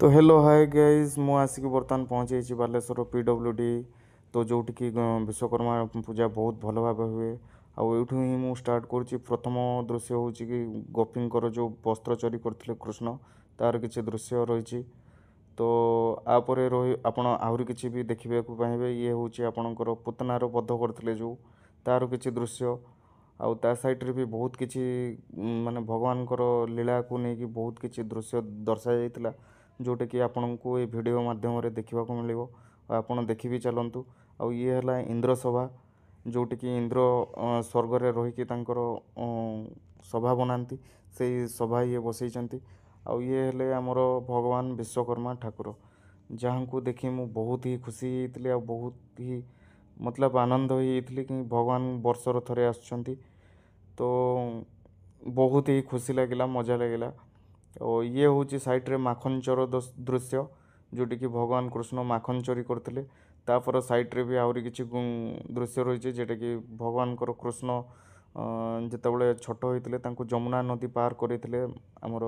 तो hello hi guys मु आसिक बर्तमान पहुँची बालेश्वर PWD तो जोटिकी विश्वकर्मा पूजा बहुत भल भाव हुए आठू ही मुझे स्टार्ट करुँच प्रथम दृश्य हूँ कि गोपींकर जो वस्त्र चोरी करते कृष्ण तार किसी दृश्य रही तो आपर रही आपण आहरी किसी भी देखा पाइबे ये हूँ आपणकर पुतनार बध करते जो तार किसी दृश्य आउ ता साइड रे भी बहुत किसी माने भगवान लीला को लेकिन बहुत किसी दृश्य दर्शा जाइतिला जोटा कि आपण को ये वीडियो माध्यम देखा मिल आपड़ देखी भी चलतु आ ये है इंद्र सभा जोटि कि इंद्र स्वर्ग रे रही सभा बनाती से सभा ये बसई आ ये हेले आमर भगवान विश्वकर्मा ठाकुर जहाँ को देखी मु बहुत ही खुशी होती बहुत ही मतलब आनंद होती कि भगवान वर्षर थरे आसुँच तो बहुत ही खुशी लगिला मजा लगिला और ये हूँ साइड रे माखन चोर दृश्य जोटि कि भगवान कृष्ण माखन चोरी करते तापर साइड रे भी आहरी किसी दृश्य रही जेटा कि भगवान कृष्ण जितेबाला छोट होते जमुना नदी पार करते आमर